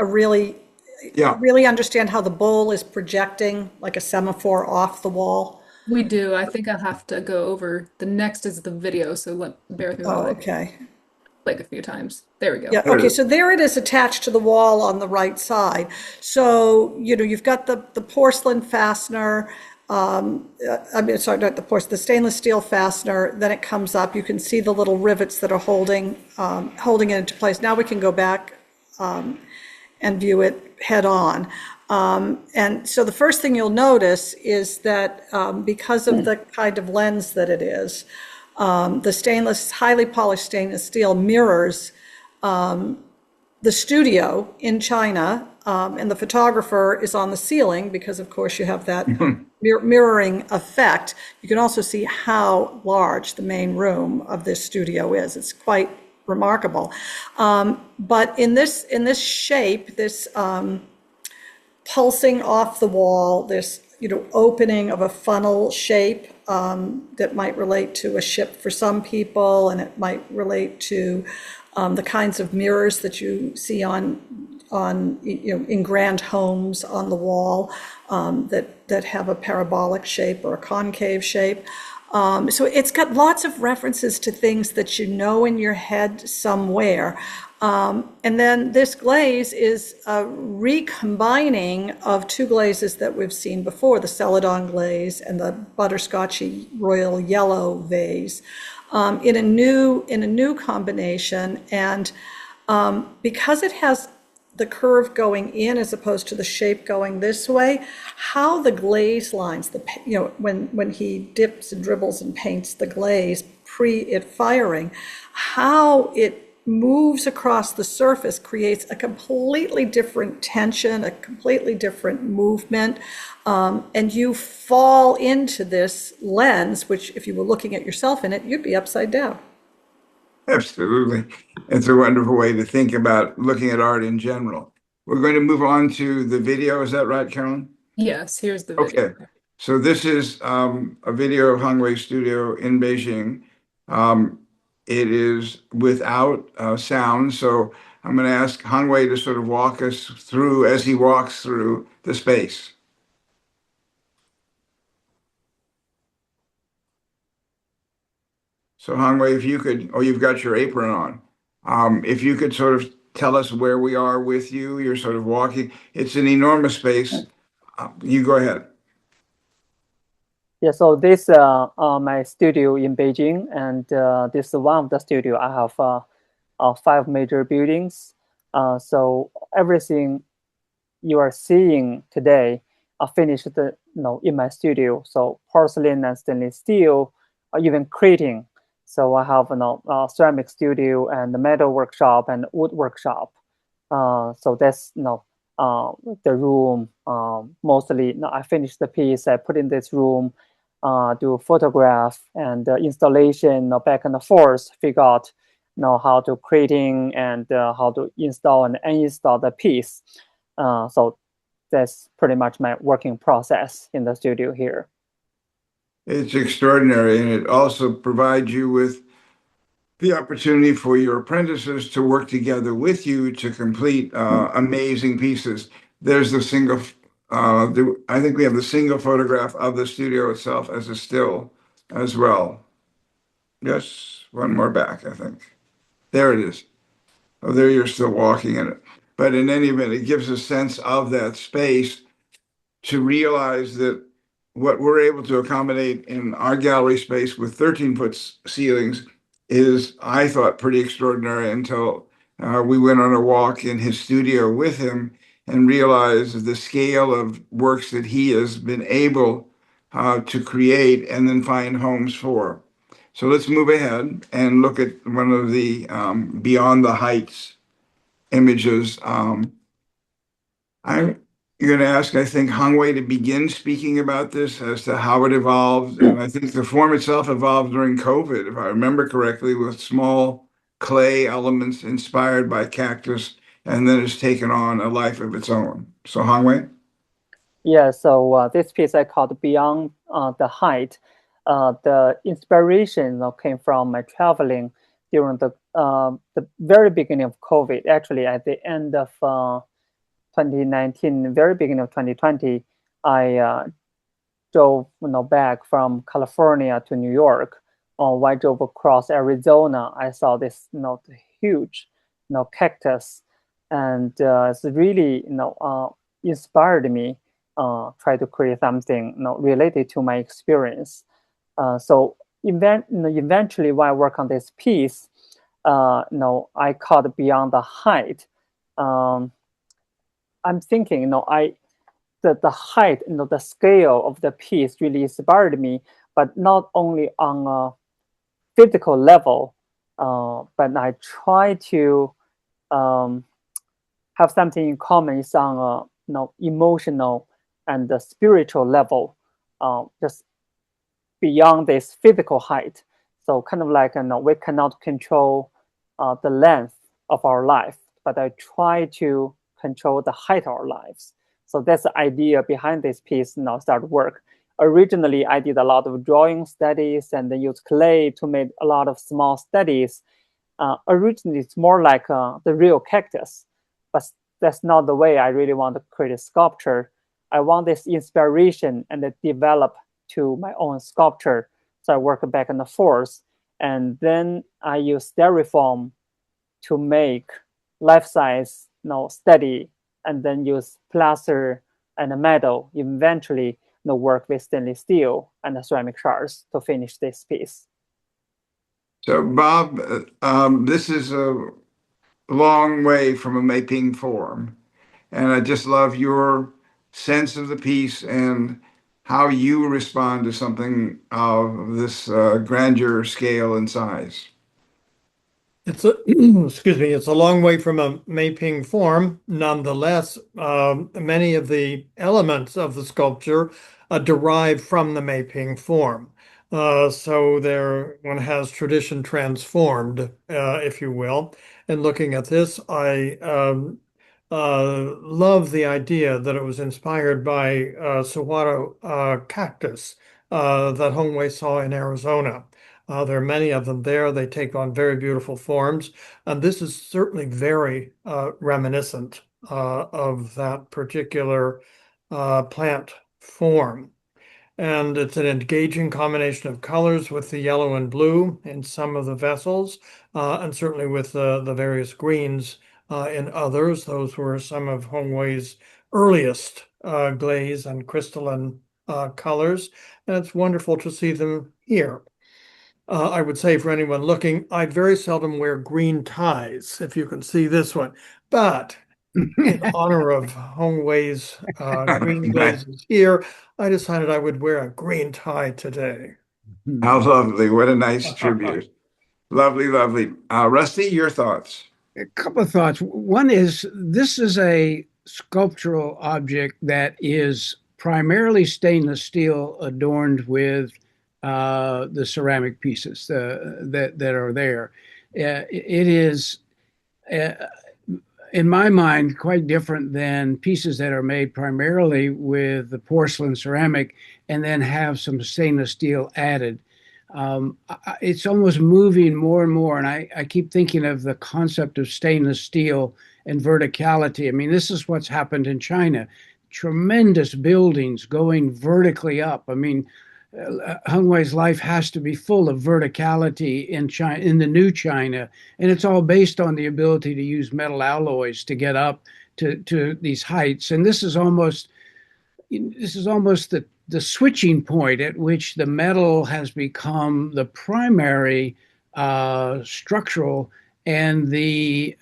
Yeah. really understand how the bowl is projecting like a semaphore off the wall? We do. I think I'll have to go over. The next is the video, so bear with me while Oh, I okay. click a few times. There we go. Yeah, There it okay, is. so there it is attached to the wall on the right side. So, you've got the porcelain fastener, I mean, sorry, not the porcelain, the stainless steel fastener, then it comes up. You can see the little rivets that are holding it into place. Now we can go back and view it head on. And so the first thing you'll notice is that because of the kind of lens that it is, the highly polished stainless steel mirrors the studio in China, and the photographer is on the ceiling because, of course, you have that mirroring effect. You can also see how large the main room of this studio is. It's quite remarkable. But in this shape, this pulsing off the wall, this opening of a funnel shape that might relate to a ship for some people, and it might relate to the kinds of mirrors that you see in grand homes on the wall that have a parabolic shape or a concave shape. So it's got lots of references to things that you know in your head somewhere. And then this glaze is a recombining of two glazes that we've seen before, the Celadon glaze and the butterscotchy royal yellow vase, in a new combination. And because it has the curve going in as opposed to the shape going this way, how the glaze lines, when he dips and dribbles and paints the glaze pre it firing, how it moves across the surface creates a completely different tension, a completely different movement, and you fall into this lens, which if you were looking at yourself in it, you'd be upside down. Absolutely. It's a wonderful way to think about looking at art in general. We're going to move on to the video. Is that right, Carolyn? Yes, here's the video. Okay. So this is a video of Hongwei's studio in Beijing. It is without sound. So I'm going to ask Hongwei to sort of walk us through as he walks through the space. So Hongwei, if you could, oh, you've got your apron on. If you could sort of tell us where we are with you, you're sort of walking. It's an enormous space. You go ahead. Yeah, so this my studio in Beijing, and this is one of the studio. I have 5 major buildings. So everything you are seeing today are finished in my studio. So porcelain and stainless steel are even creating. So I have a ceramic studio and the metal workshop and wood workshop. So that's the room. Mostly I finished the piece, I put in this room, do photograph and installation, back and forth, figure out how to creating and how to install and uninstall the piece. So that's pretty much my working process in the studio here. It's extraordinary, and it also provides you with the opportunity for your apprentices to work together with you to complete amazing pieces. There's the single, I think we have the single photograph of the studio itself as a still as well. Yes, one more back, I think. There it is. Oh, there you're still walking in it. But in any event, it gives a sense of that space to realize that what we're able to accommodate in our gallery space with 13-foot ceilings is, I thought, pretty extraordinary until we went on a walk in his studio with him and realized the scale of works that he has been able to create and then find homes for. So let's move ahead and look at one of the Beyond the Heights images. You're going to ask, I think, Hongwei to begin speaking about this as to how it evolved. And I think the form itself evolved during COVID, if I remember correctly, with small clay elements inspired by cactus, and then it's taken on a life of its own. So Hongwei? Yeah, so this piece I called Beyond the Height. The inspiration came from my traveling during the very beginning of COVID. Actually, at the end of 2019, very beginning of 2020, I drove back from California to New York, when I drove across Arizona, I saw this huge cactus, and it's really inspired me try to create something related to my experience. So eventually, when I work on this piece, I caught beyond the height. I'm thinking, the height, the scale of the piece really inspired me, but not only on a physical level, but I try to have something in common is on a emotional and the spiritual level, just beyond this physical height. So kind of like we cannot control the length of our life, but I try to control the height of our lives. So that's the idea behind this piece now start work. Originally, I did a lot of drawing studies and then used clay to make a lot of small studies. Originally, it's more like the real cactus, but that's not the way I really want to create a sculpture. I want this inspiration and then develop to my own sculpture. So I work back and forth, and then I use styrofoam to make life-size steady, and then use plaster and metal. Eventually, work with stainless steel and ceramic shards to finish this piece. So, Bob, this is a long way from a mapping form, and I just love your sense of the piece and how you respond to something of this grandeur, scale, and size. It's a, excuse me, it's a long way from a mapping form. Nonetheless, many of the elements of the sculpture derive from the mapping form. So there, one has tradition transformed, if you will. And looking at this, I love the idea that it was inspired by saguaro cactus that Hongwei saw in Arizona. There are many of them there. They take on very beautiful forms. And this is certainly very reminiscent of that particular plant form. And it's an engaging combination of colors with the yellow and blue in some of the vessels, and certainly with the various greens in others. Those were some of Hongwei's earliest glaze and crystalline colors. And it's wonderful to see them here. I would say for anyone looking, I very seldom wear green ties, if you can see this one. But in honor of Hongwei's green glazes here, I decided I would wear a green tie today. How lovely. What a nice tribute. Lovely, lovely. Rusty, your thoughts? A couple of thoughts. One is this is a sculptural object that is primarily stainless steel adorned with the ceramic pieces that are there. It is, uh, in my mind, quite different than pieces that are made primarily with the porcelain ceramic and then have some stainless steel added. It's almost moving more and more. And I keep thinking of the concept of stainless steel and verticality. I mean, this is what's happened in China. Tremendous buildings going vertically up. I mean, Hongwei's life has to be full of verticality in China, in the new China, and it's all based on the ability to use metal alloys to get up to these heights. And this is almost the switching point at which the metal has become the primary structural and the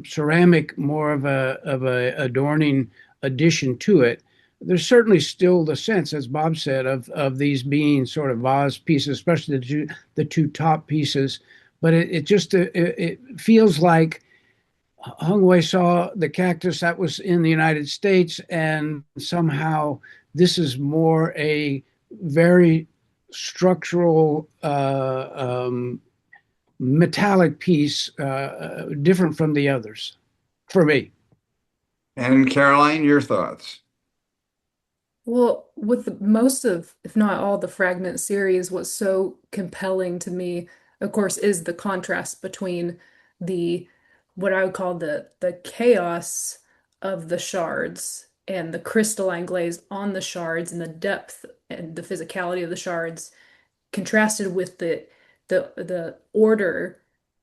ceramic more of a adorning addition to it. There's certainly still the sense, as Bob said, of these being sort of vase pieces, especially the two top pieces. But it feels like Hongwei saw the cactus that was in the United States, and somehow this is more a very structural metallic piece, different from the others, for me. And Caroline, your thoughts? Well, with most of, if not all, the fragment series, what's so compelling to me, of course, is the contrast between the what I would call the chaos of the shards and the crystalline glaze on the shards and the depth and the physicality of the shards contrasted with the order,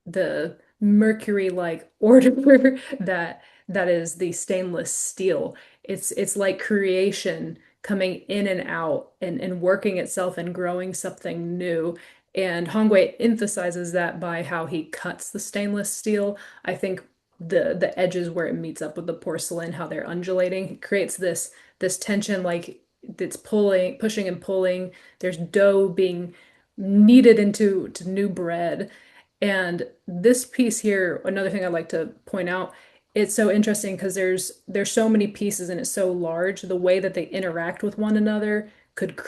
the mercury-like order that is the stainless steel. It's like creation coming in and out and working itself and growing something new. And Hongwei emphasizes that by how he cuts the stainless steel. I think the edges where it meets up with the porcelain, how they're undulating, it creates this tension, like it's pushing and pulling. There's dough being kneaded into new bread. And this piece here, another thing I'd like to point out, it's so interesting because there's so many pieces and it's so large. The way that they interact with one another could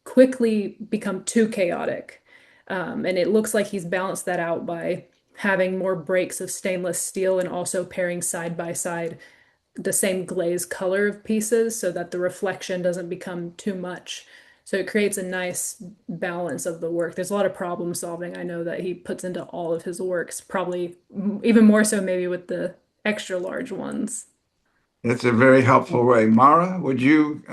quickly become too chaotic. And it looks like he's balanced that out by having more breaks of stainless steel and also pairing side by side the same glaze color of pieces so that the reflection doesn't become too much. So it creates a nice balance of the work. There's a lot of problem solving I know that he puts into all of his works, probably even more so maybe with the extra large ones. That's a very helpful way. Mara, would you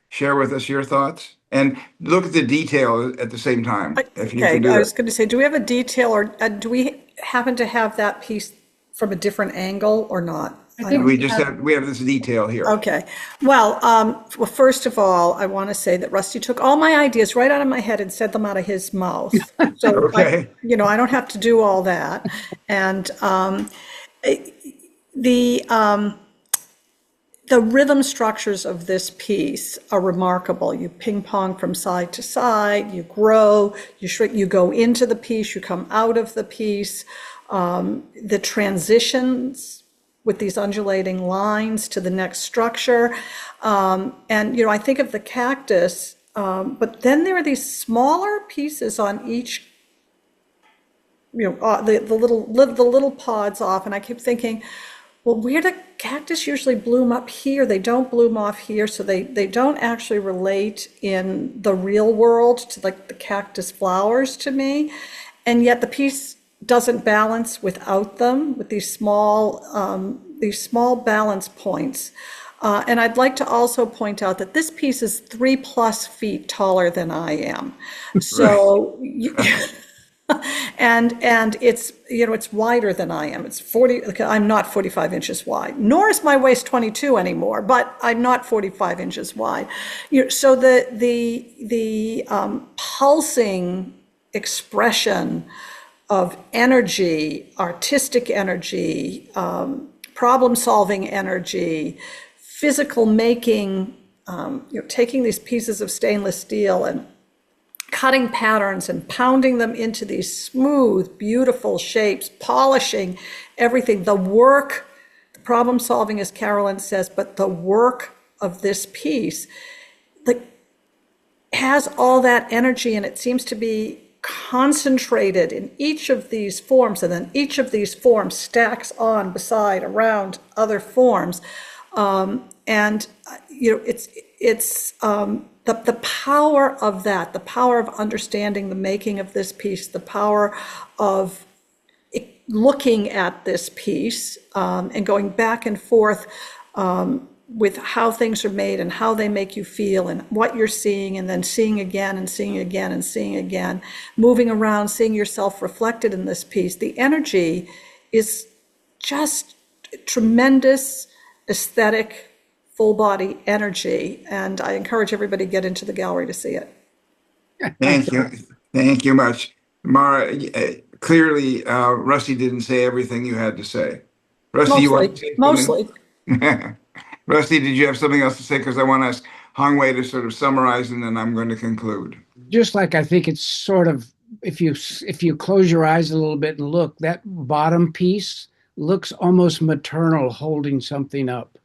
share with us your thoughts? And look at the detail at the same time, if you Okay, can do I it. was going to say, do we have a detail or do we happen to have that piece from a different angle or not? I think We have this detail here. Okay. Well, first of all, I want to say that Rusty took all my ideas right out of my head and said them out of his mouth. So, Okay. I don't have to do all that. And the rhythm structures of this piece are remarkable. You ping pong from side to side, you grow, you shrink, you go into the piece, you come out of the piece. The transitions with these undulating lines to the next structure. And, I think of the cactus, but then there are these smaller pieces on each, the little pods off. And I keep thinking, well, where do cactus usually bloom up here? They don't bloom off here, so they don't actually relate in the real world to like the cactus flowers to me. And yet the piece doesn't balance without them, with these small balance points. And I'd like to also point out that this piece is 3+ feet taller than I am. So, and it's, it's wider than I am. It's 40, I'm not 45 inches wide, nor is my waist 22 anymore, but I'm not 45 inches wide. So the pulsing expression of energy, artistic energy, problem-solving energy, physical making, taking these pieces of stainless steel and cutting patterns and pounding them into these smooth, beautiful shapes, polishing everything. The work, the problem-solving, as Carolyn says, but the work of this piece, has all that energy, and it seems to be concentrated in each of these forms, and then each of these forms stacks on beside around other forms, and it's the power of that, the power of understanding the making of this piece, the power of looking at this piece and going back and forth with how things are made and how they make you feel and what you're seeing, and then seeing again and seeing again and seeing again, moving around, seeing yourself reflected in this piece. The energy is just tremendous, aesthetic, full body energy. And I encourage everybody to get into the gallery to see it. Thank you. Thank you much. Mara, clearly, Rusty didn't say everything you had to say. Rusty, you want to say something? Mostly. Rusty, did you have something else to say? Because I want to ask Hongwei to sort of summarize, and then I'm going to conclude. Just like I think it's sort of, if you close your eyes a little bit and look, that bottom piece looks almost maternal, holding something up.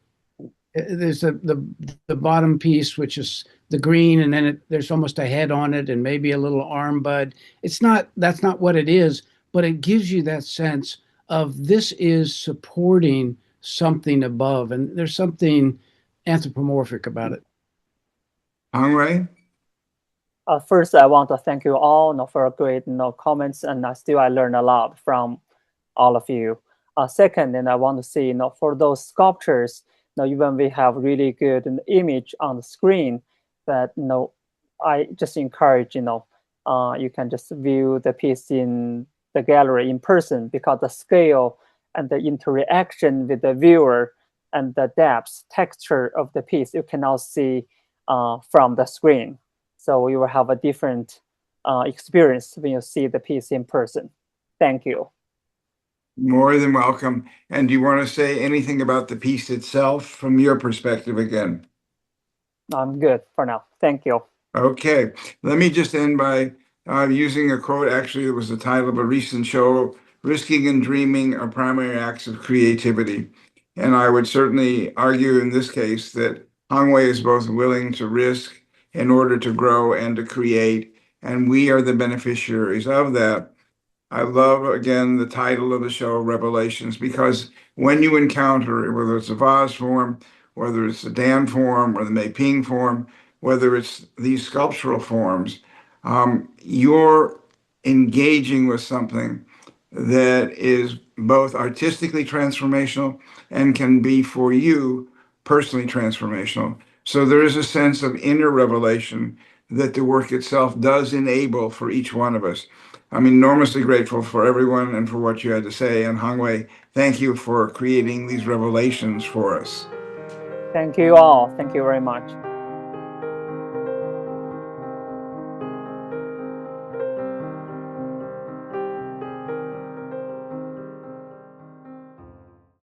There's the bottom piece, which is the green, and then there's almost a head on it and maybe a little arm bud. That's not what it is, but it gives you that sense of this is supporting something above, and there's something anthropomorphic about it. Hongwei? First, I want to thank you all for great comments, and I learned a lot from all of you. Second, and I want to say, for those sculptures, even we have really good image on the screen, But I just encourage, you can just view the piece in the gallery in person, because the scale and the interaction with the viewer and the depth, texture of the piece, you cannot see from the screen. So you will have a different experience when you see the piece in person. Thank you. More than welcome. And do you want to say anything about the piece itself from your perspective again? I'm good for now. Thank you. Okay, let me just end by using a quote. Actually, it was the title of a recent show, Risking and Dreaming are Primary Acts of Creativity. And I would certainly argue in this case that Hongwei is both willing to risk in order to grow and to create, and we are the beneficiaries of that. I love, again, the title of the show, Revelations, because when you encounter, whether it's a vase form, whether it's the Dan form or the Mei Ping form, whether it's these sculptural forms, you're engaging with something that is both artistically transformational and can be for you personally transformational. So there is a sense of inner revelation that the work itself does enable for each one of us. I'm enormously grateful for everyone and for what you had to say. And Hongwei, thank you for creating these revelations for us. Thank you all. Thank you very much.